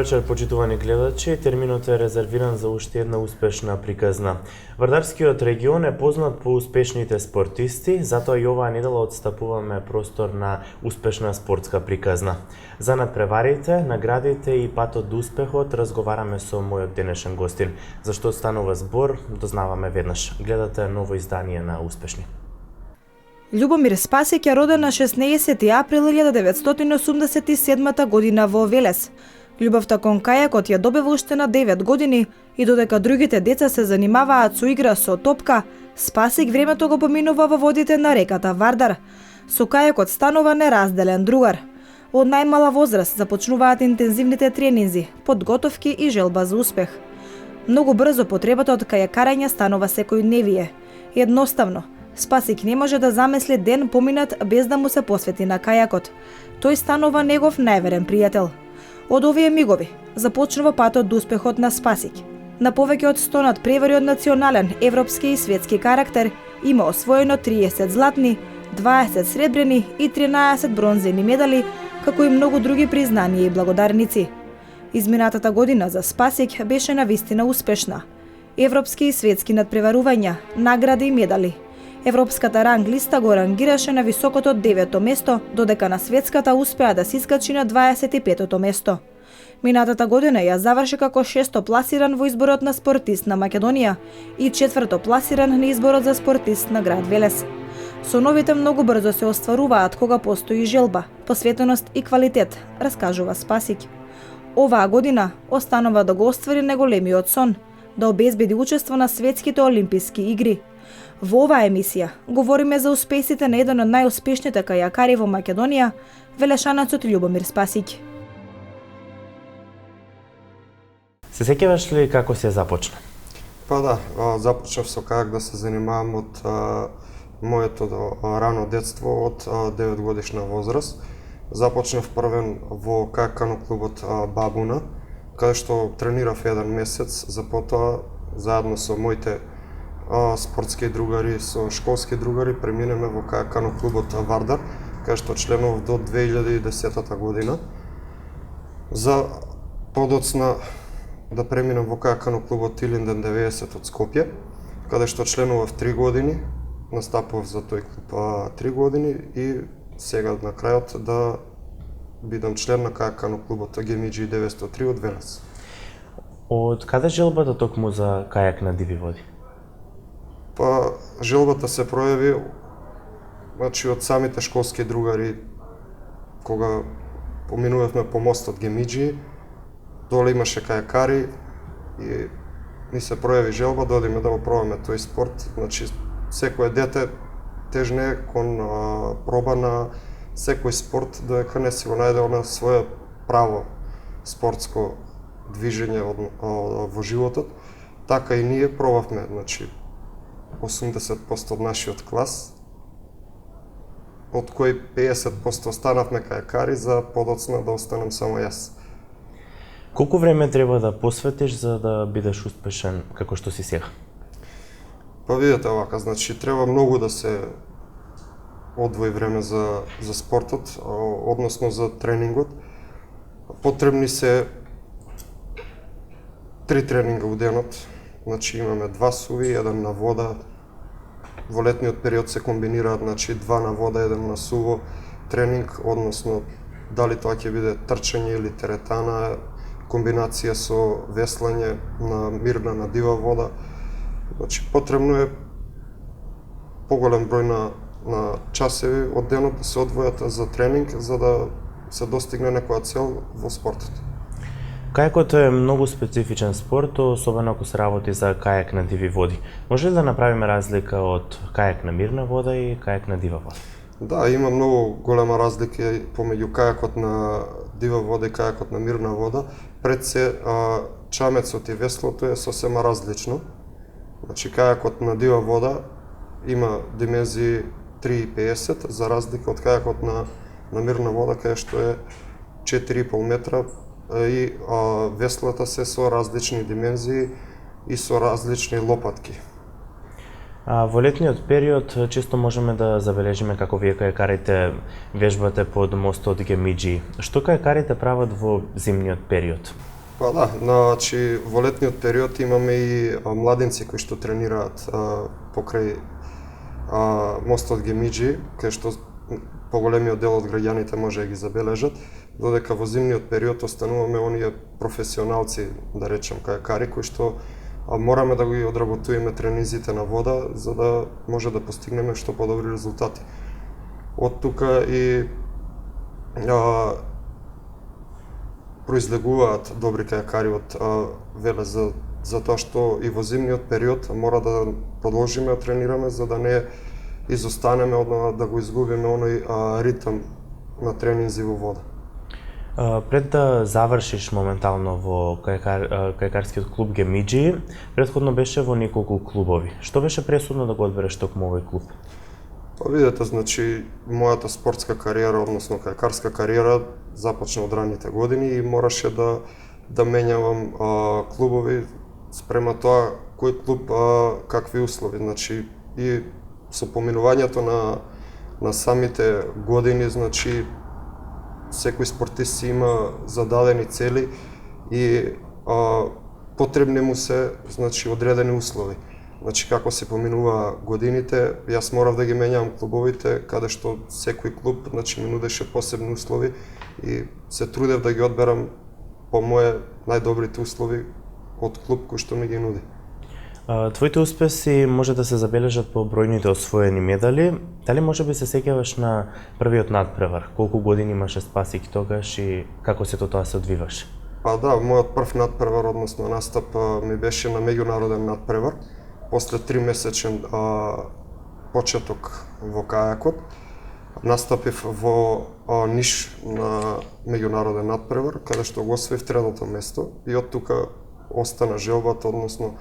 вечер, почитувани гледачи. Терминот е резервиран за уште една успешна приказна. Вардарскиот регион е познат по успешните спортисти, затоа и оваа недела отстапуваме простор на успешна спортска приказна. За надпреварите, наградите и патот до успехот разговараме со мојот денешен гостин. Зашто станува збор, дознаваме веднаш. Гледате ново издание на Успешни. Љубомир Спасик е роден на 16 април 1987 година во Велес. Љубовта кон кајакот ја добива уште на 9 години и додека другите деца се занимаваат со игра со топка, Спасик времето го поминува во водите на реката Вардар. Со кајакот станува неразделен другар. Од најмала возраст започнуваат интензивните тренинзи, подготовки и желба за успех. Многу брзо потребата од кајакарење станува секојдневие. Едноставно, Спасик не може да замисли ден поминат без да му се посвети на кајакот. Тој станува негов најверен пријател. Од овие мигови започнува патот до успехот на Спасик. На повеќе од 100 надпревари од национален, европски и светски карактер има освоено 30 златни, 20 сребрени и 13 бронзени медали, како и многу други признанија и благодарници. Изминатата година за Спасик беше навистина успешна. Европски и светски надпреварувања, награди и медали. Европската ранг листа го рангираше на високото 9-то место, додека на светската успеа да се искачи на 25-то место. Минатата година ја заврши како 6-то пласиран во изборот на спортист на Македонија и 4-то пласиран на изборот за спортист на град Велес. Со новите многу брзо се остваруваат кога постои желба, посветеност и квалитет, раскажува Спасик. Оваа година останува да го оствари неголемиот сон, да обезбеди учество на светските олимписки игри. Во оваа емисија говориме за успесите на еден од најуспешните кајакари во Македонија, велешанецот Љубомир Спасик. Се сеќаваш ли како се започна? Па да, започнав со кајак да се занимавам од моето рано детство, од 9 годишна возраст. Започнав првен во кајакано клубот Бабуна, каде што тренирав еден месец, за потоа заедно со моите спортски другари, со школски другари, преминеме во кајакано клубот Вардар, каде што членував до 2010 година. За подоцна да преминем во кајакано клубот Илинден 90 од Скопје, каде што членував 3 години, настапував за тој клуб 3 години и сега на крајот да бидам член на кајакано клубот Гемиџи 903 од Велес. Од каде желбата токму за кајак на диви води? Па, желбата се пројави од самите школски другари, кога поминувавме по мостот Гемиџи, доле имаше кајакари и ни се пројави желба да одиме да го пробаме тој спорт. Секое дете тежне кон проба на секој спорт, додека не си го најде на свое право спортско движење во животот. Така и ние пробавме, 80% од нашиот клас, од кои 50% останавме кајакари, за подоцна да останам само јас. Колку време треба да посветиш за да бидеш успешен како што си сега? Па видете овака, треба многу да се одвои време за спортот, односно за тренингот. Потребни се 3 тренинга во денот. Имаме 2 суви, 1 на вода. Во летниот период се комбинираат 2 на вода, 1 на суво тренинг, односно дали тоа ќе биде трчање или теретана, комбинација со веслање на мирна, на дива вода. Потребно е поголем број на часеви од денот да се одвојат за тренинг, за да се достигне некоја цел во спортот. Кајакот е многу специфичен спорт, особено ако се работи за кајак на диви води. Може ли да направиме разлика од кајак на мирна вода и кајак на дива вода? Да, има многу голема разлика помеѓу кајакот на дива вода и кајакот на мирна вода. Пред се, чамецот и веслото е сосема различно. Кајакот на дива вода има димензии 3,50, за разлика од кајакот на мирна вода, кај што е 4,5 метра, и веслата се со различни димензии и со различни лопатки. Во летниот период често можеме да забележиме како вие кајакарите вежбате под мостот Гемиџи. Што кајакарите прават во зимниот период? Па да, значи во летниот период имаме и младенци кои што тренираат покрај мостот Гемиџи, кај што поголемиот дел од граѓаните може да ги забележат, додека во зимниот период остануваме оние професионалци, да речем, кајакари, кои што мораме да ги одработуваме тренизите на вода, за да може да постигнеме што подобри резултати. Од тука и произлегуваат добри кајакари од Велес за тоа што и во зимниот период мора да продолжиме да тренираме за да не изостанеме однова да го изгубиме оној ритм на тренинзи во вода. Пред да завршиш моментално во кајакарскиот клуб Гемиџи, претходно беше во неколку клубови. Што беше пресудно да го одбереш токму овој клуб? Па видете, значи, мојата спортска кариера, односно кајакарска кариера, започна од ранните години и мораше да менјавам клубови спрема тоа кој клуб какви услови. Значи, и со поминувањето на самите години, значи, секој спортист си има зададени цели и потребни му се, значи, одредени услови. Значи, како се поминува годините, јас морав да ги менјавам клубовите, каде што секој клуб, значи, ми нудеше посебни услови и се трудев да ги одберам по моje најдобрите услови од клуб кој што ми ги нуди. Твоите успеси може да се забележат по бројните освоени медали. Дали може би се сеќаваш на првиот надпревар? Колку години имаше Спасик тогаш и како се тоа се одвиваше? Па да, мојот прв надпревар, односно настап, ми беше на меѓународен надпревар. После 3-месечен почеток во кајакот, настапив во Ниш на меѓународен надпревар, каде што го освоив третото место и од тука остана желбата, односно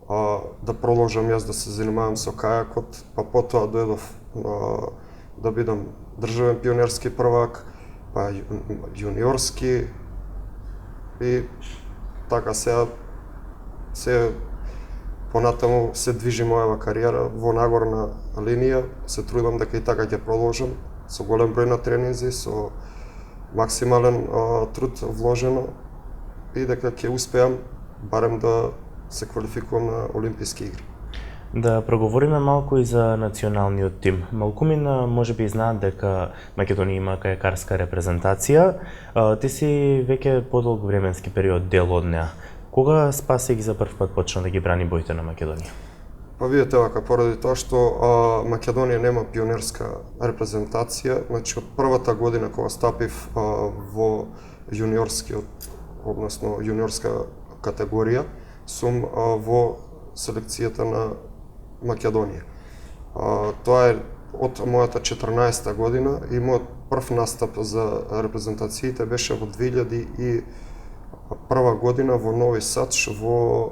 да продолжам јас да се занимавам со кајакот, па потоа дојдов да бидам државен пионерски првак, па јуниорски и така се понатаму се движи мојава кариера во нагорна линија, се трудам дека и така ќе продолжам со голем број на тренинзи, со максимален труд вложено и дека ќе успеам барем да се квалификувам на Олимписки игри. Да проговориме малку и за националниот тим. Малкумина можеби знаат дека Македонија има кајакарска репрезентација. Ти си веќе подолг временски период дел од неа. Кога Спасик за прв пат почна да ги брани боите на Македонија? Па видите вака, поради тоа што Македонија нема пионерска репрезентација, значи од првата година кога стапив во јуниорскиот, односно јуниорска категорија, сум во селекцијата на Македонија. Тоа е од мојата 14-та година и мојот прв настап за репрезентациите беше во 2001 година во Нови Сад во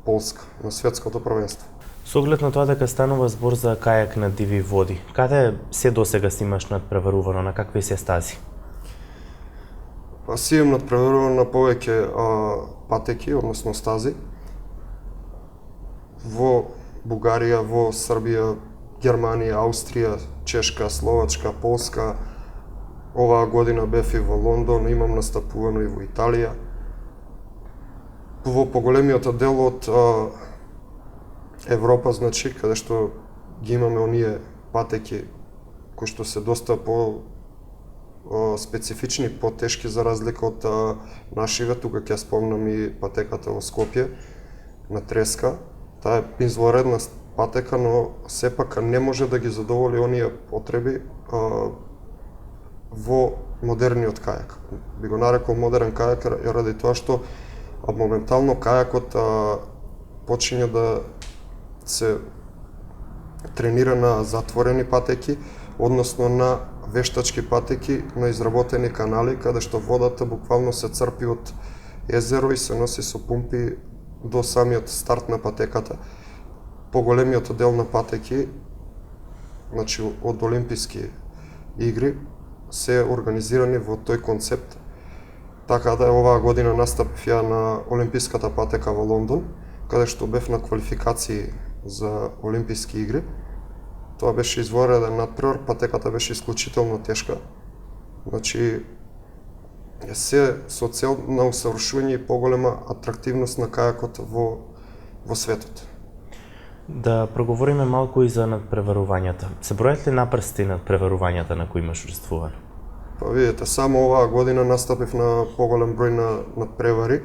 Полска на светското првенство. Со оглед на тоа дека станува збор за кајак на диви води, каде се досега си имаш надпреварувано, на какви се стази? Па си имам надпреварувано на повеќе патеки, односно стази. Во Бугарија, во Србија, Германија, Аустрија, Чешка, Словачка, Полска. Оваа година бев и во Лондон, имам настапувано и во Италија. Во поголемиот дел од Европа, значи, каде што ги имаме оние патеки кои што се доста по специфични, потешки за разлика од нашиве, тука ќе спомнам и патеката во Скопје на треска. Таа е извонредна патека, но сепак не може да ги задоволи оние потреби во модерниот кајак. Би го нарекол модерен кајак ради тоа што моментално кајакот почиња да се тренира на затворени патеки, односно на вештачки патеки на изработени канали, каде што водата буквално се црпи од езеро и се носи со пумпи до самиот старт на патеката. Поголемиот дел на патеки, значи од Олимписки игри, се организирани во тој концепт. Така да оваа година настапив ја на Олимписката патека во Лондон, каде што бев на квалификации за Олимписки игри. Тоа беше извонреден надпревар, патеката беше исклучително тешка. Значи, се со цел на усавршување и поголема атрактивност на кајакот во светот. Да проговориме малку и за надпреварувањата. Се бројат ли напрсти надпреварувањата на кои имаш учествувано? Па видите, само оваа година настапив на поголем број на надпревари.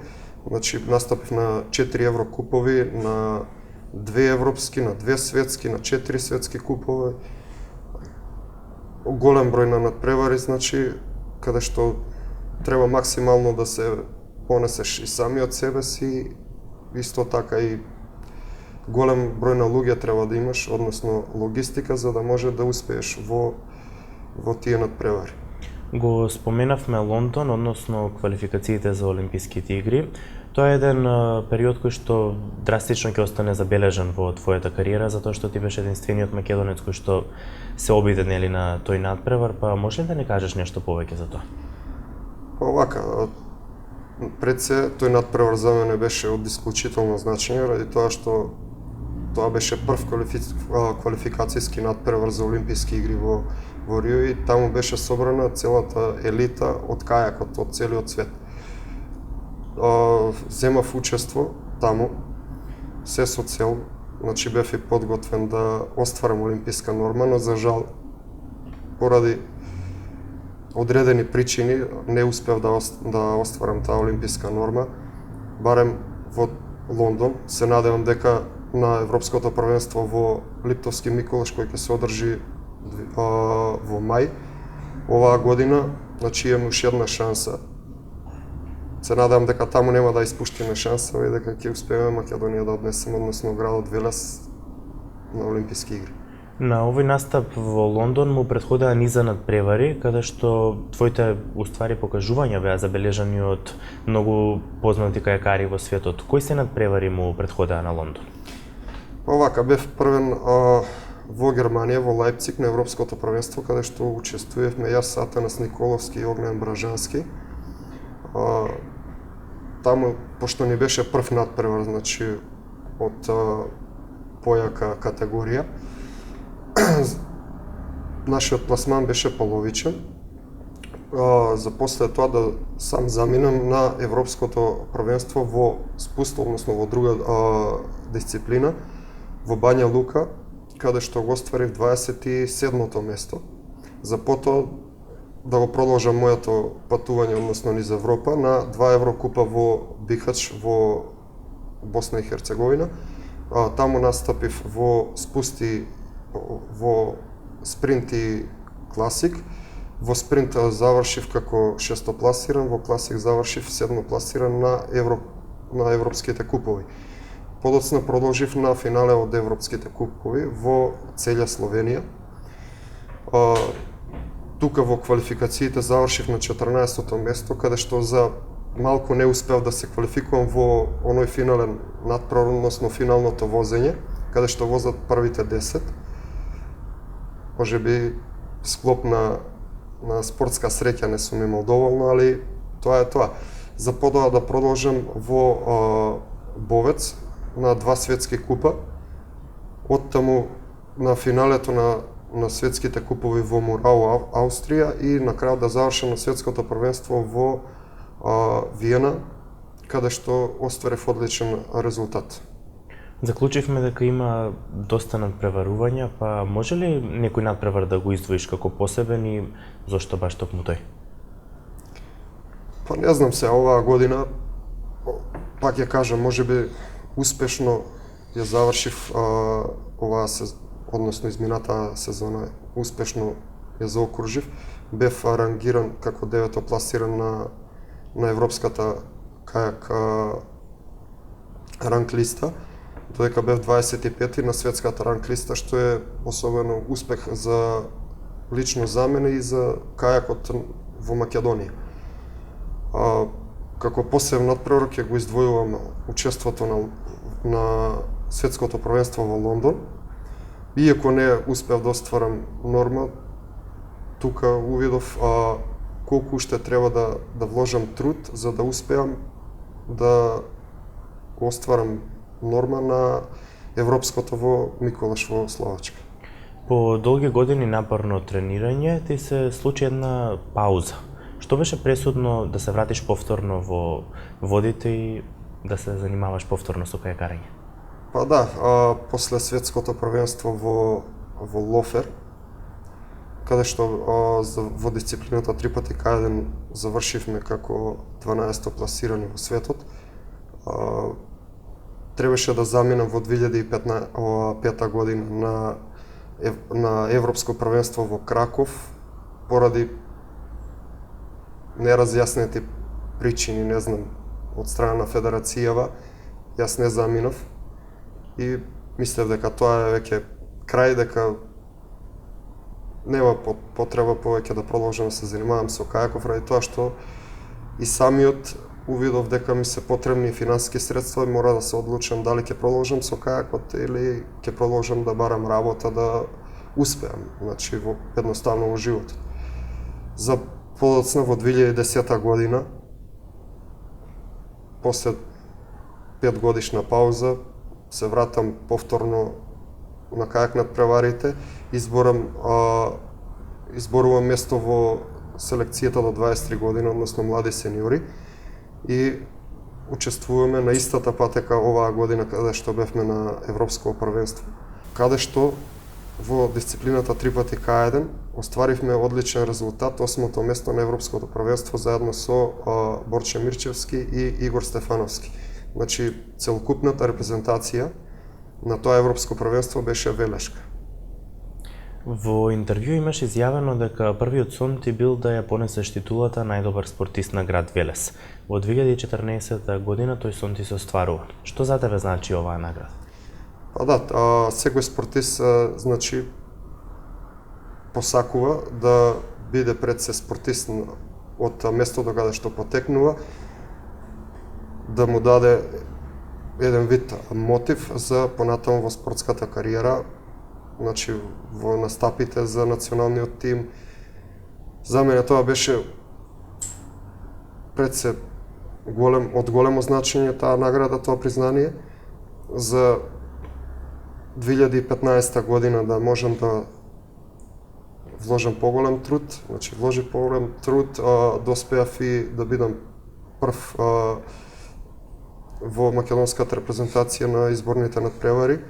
Значи, настапив на 4 еврокупови, на 2 европски, на 2 светски, на 4 светски купови. Голем број на надпревари, значи, каде што треба максимално да се понесеш и сами од себе си, исто така и голем број на луѓе треба да имаш, односно логистика, за да може да успееш во тие надпревари. Го споменавме Лондон, односно квалификациите за Олимписките игри. Тоа е еден период кој што драстично ќе остане забележан во твојата кариера, затоа што ти беше единствениот македонец кој што се обиде нели на тој надпревар, па може ли да не кажеш нешто повеќе за тоа? Овака, пред се, тој надпревар за мене беше од исклучително значење, ради тоа што тоа беше прв квалификацијски надпревар за Олимписки игри во Рио и таму беше собрана целата елита од кајакот, од целиот свет. Земав учество таму, се со цел, значи бев и подготвен да остварам олимписка норма, но за жал, поради одредени причини, не успев да остварам таа олимписка норма, барем во Лондон. Се надевам дека на Европското првенство во Липтовски Миколаш, кој ќе се одржи во мај оваа година, значи имаме уште една шанса. Се надевам дека таму нема да испуштиме шанса и дека ќе успееме Македонија да однесеме, односно градот Велес, на Олимписки игри. На овој настап во Лондон му претходеа низа надпревари, каде што твоите уствари покажувања беа забележани од многу познати кајакари во светот. Кои се надпревари му претходеа на Лондон? Овака, бев првен во Германија, во Лајпциг, на Европското првенство, каде што учествувавме јас, Атанас Николовски и Огнен Бражански. Таму, пошто ни беше прв надпревар, значи од појака категорија, нашиот пласман беше половичен. За после тоа да сам заминам на Европското првенство во спуст, односно во друга дисциплина, во Бања Лука, каде што го остварив 27-то место. За потоа да го продолжам моето патување, односно низ Европа, на 2 еврокупа во Бихач во Босна и Херцеговина. Таму настапив во спусти, во спринт и класик. Во спринт завршив како шестопласиран, во класик завршив седмопласиран на европските купови. Подоцна продолжив на финале од европските купови во целја Словенија. Тука во квалификациите завршив на 14-то место, каде што за малку не успев да се квалификувам во оној финален надпревар, односно финалното возење, каде што возат првите 10. Може би склоп на спортска среќа не сум имал доволно, али тоа е тоа. За подоа да продолжам во Бовец на 2 светски купа, од таму на финалето на светските купови во Мурау, Аустрија, и на крајот да завршам на светското првенство во Виена, каде што остварив одличен резултат. Заклучивме дека има доста надпреварувања, па може ли некој надпревар да го издвоиш како посебен и зошто баш токму тој? Па не знам се, оваа година, пак ја кажам, можеби успешно ја завршив оваа односно измината сезона, успешно ја заокружив. Бев рангиран како 9-то пласиран на европската кајак ранг листа, додека бев 25-ти на светската ранг листа, што е особено успех за лично за мене и за кајакот во Македонија. Како посебен надпревар ќе го издвојувам учеството на светското првенство во Лондон. Иако не успев да остварам норма, тука увидов колку уште треба да вложам труд за да успеам да остварам норма на европското во Миколаш во Словачка. По долги години напорно тренирање ти се случи една пауза. Што беше пресудно да се вратиш повторно во водите и да се занимаваш повторно со кајакарење? Па да, после светското првенство во Лофер, каде што во дисциплината 3 пати кајден завршивме како 12-то пласирани во светот, требаше да заминам во 2005 година на Европско првенство во Краков поради неразјаснети причини, не знам, од страна на федерацијава. Јас не заминав и мислев дека тоа е веќе крај, дека нема потреба повеќе да продолжам да се занимавам со кајаков, ради тоа што и самиот увидов дека ми се потребни финансиски средства и мора да се одлучам дали ќе продолжам со кајакот или ќе продолжам да барам работа да успеам, значи едноставно во животот. За подоцна во 2010 година, после 5 годишна пауза, се вратам повторно на кајак надпреварите, изборувам место во селекцијата до 23 години, односно млади сениори, и учествуваме на истата патека оваа година каде што бевме на Европско првенство, каде што во дисциплината 3 пати К1 остваривме одличен резултат, 8-то место на Европското првенство заедно со Борче Мирчевски и Игор Стефановски. Значи, целокупната репрезентација на тоа Европско првенство беше велешка. Во интервју имаш изјавено дека првиот сон ти бил да ја понесеш титулата најдобар спортист на град Велес. Во 2014 година тој сон ти се остварува. Што за тебе значи оваа награда? Па да, секој спортист значи посакува да биде пред се спортист од местото каде што потекнува, да му даде еден вид мотив за понатаму во спортската кариера, значи во настапите за националниот тим. За мене тоа беше пред се од големо значење таа награда, тоа признание. За 2015 година да можам да вложам поголем труд, значи вложи поголем труд, доспеав и да бидам прв во македонската репрезентација на изборните надпревари.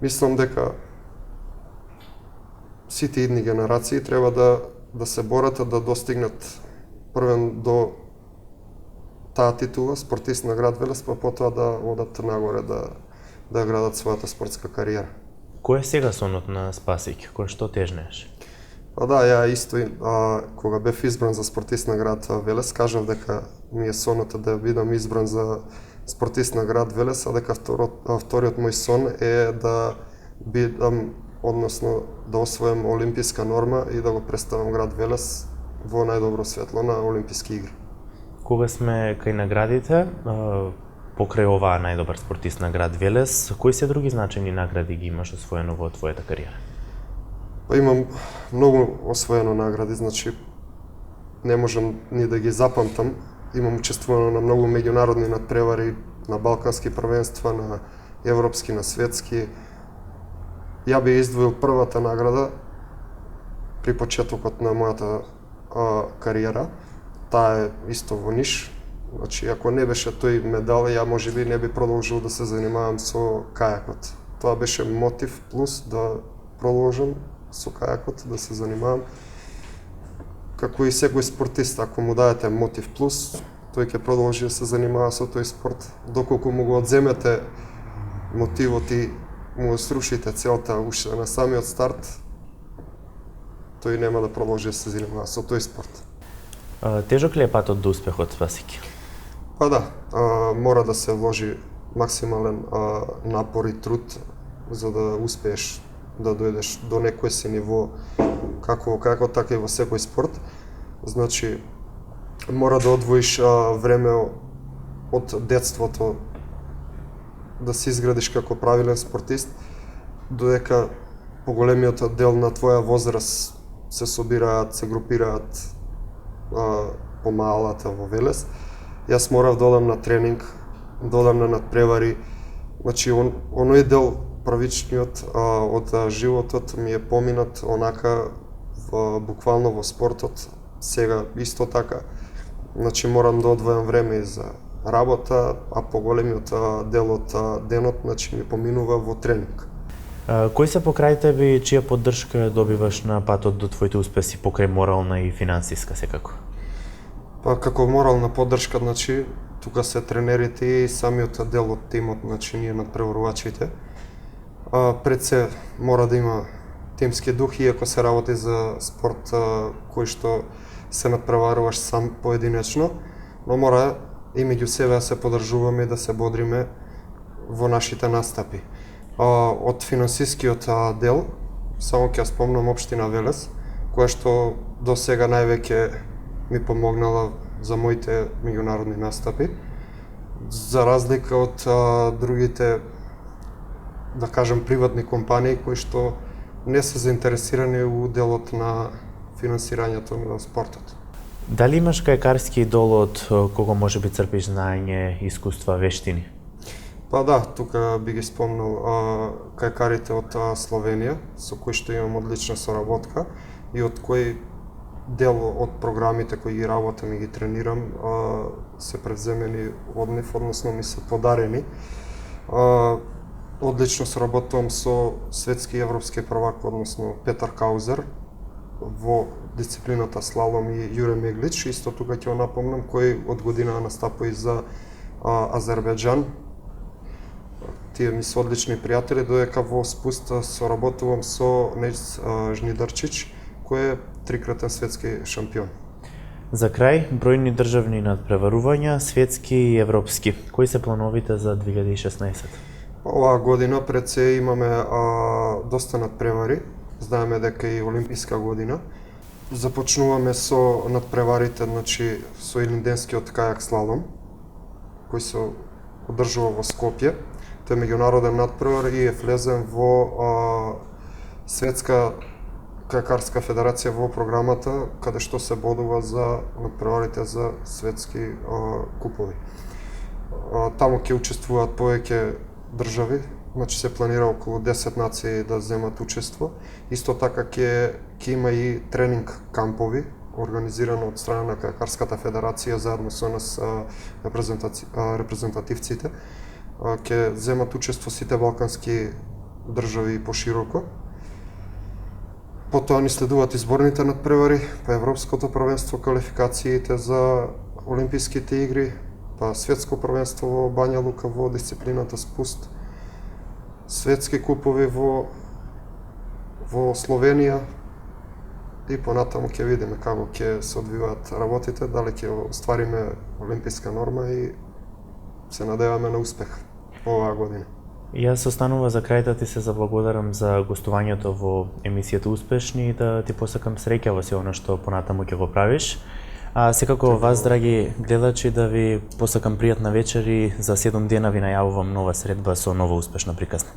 Мислам дека сите идни генерации треба да се борат да достигнат првен до таа титула, спортист на град Велес, па потоа да одат нагоре да градат својата спортска кариера. Кој е сега сонот на Спасик? Кој што тежнеш? Па да, ја исто кога бев избран за спортист на град Велес, кажав дека ми е сонот да бидам избран за спортист на град Велес, а дека вториот мој сон е да бидам, односно да освојам олимписка норма и да го представам град Велес во најдобро светло на Олимписки игри. Кога сме кај наградите, покрај оваа најдобар спортист на град Велес, кои се други значајни награди ги имаш освоено во твојата кариера? Па имам многу освоено награди, значи не можам ни да ги запамтам. Имам учествувано на многу меѓународни надпревари, на балкански првенства, на европски, на светски. Ја би издвоил првата награда при почетокот на мојата кариера. Таа е исто во Ниш. Значи, ако не беше тој медал, ја можеби не би продолжил да се занимавам со кајакот. Тоа беше мотив плюс да продолжам со кајакот, да се занимавам. Како и секој спортист, ако му дадете мотив плюс, тој ќе продолжи да се занимава со тој спорт. Доколку му го одземете мотивот и му срушите целта уште на самиот старт, тој нема да продолжи да се занимава со тој спорт. Тежок ли е патот до успехот, Спасики? Па да, мора да се вложи максимален напор и труд за да успееш да дојдеш до некој си ниво како така и во секој спорт. Значи, мора да одвоиш време од детството да се изградиш како правилен спортист, додека поголемиот дел на твоја возраст се собираат, се групираат по малата во Велес. Јас морав да одам на тренинг, да одам на надпревари. Значи, оној дел првичниот од животот ми е поминат онака буквално во спортот, Сега исто така, значи морам да одвојам време и за работа, а поголемиот дел од денот значи ми поминува во тренинг. Кои се покрај тебе и чија поддршка добиваш на патот до твоите успеси покрај морална и финансиска секако? Па како морална поддршка, значи тука се тренерите и самиот дел од тимот, значи ние надпреварувачите. Пред се мора да има тимски дух, иако се работи за спорт кој што се надпреваруваш сам поединечно, но мора и меѓу себе да се поддржуваме и да се бодриме во нашите настапи. Од финансискиот дел, само ќе спомнам општина Велес, која што до сега највеќе ми помогнала за моите меѓународни настапи, за разлика од другите, да кажем, приватни компании кои што не се заинтересирани у делот на финансирањето на спортот. Дали имаш кајкарски идол од кого може би црпиш знаење, искуства, вештини? Па да, тука би ги спомнал кајкарите од Словенија, со кои што имам одлична соработка и од кои дел од програмите кои ги работам и ги тренирам се превземени од нив, односно ми се подарени. Одлично соработувам со светски и европски првак, односно Петар Каузер во дисциплината слалом и Јуре Меглич. Исто тука ќе го напомнам, кој од година настапува и за Азербејџан. Тие ми се одлични пријатели, додека во спуст соработувам со Нејц Жнидарчич, кој е трикратен светски шампион. За крај, бројни државни надпреварувања, светски и европски. Кои се плановите за 2016? Оваа година пред се имаме доста надпревари. Знаеме дека е олимписка година. Започнуваме со надпреварите, значи со илинденскиот кајак слалом, кој се одржува во Скопје. Тој е меѓународен надпревар и е влезен во светска кајакарска федерација во програмата, каде што се бодува за надпреварите за светски купови. Таму ќе учествуваат повеќе држави, значи се планира околу 10 нации да земат учество. Исто така ќе има и тренинг кампови, организирано од страна на Кајакарската федерација заедно со нас репрезентативците. Ќе земат учество сите балкански држави пошироко. Потоа ни следуваат изборните надпревари, па Европското првенство, квалификациите за Олимписките игри, па светско првенство во Бања Лука во дисциплината спуст, светски купови во Словенија и понатаму ќе видиме како ќе се одвиваат работите, дали ќе оствариме олимписка норма и се надеваме на успех оваа година. Јас останува за крај да ти се заблагодарам за гостувањето во емисијата Успешни и да ти посакам среќа во се она што понатаму ќе го правиш. А секако вас, драги гледачи, да ви посакам пријатна вечер и за 7 дена ви најавувам нова средба со нова успешна приказна.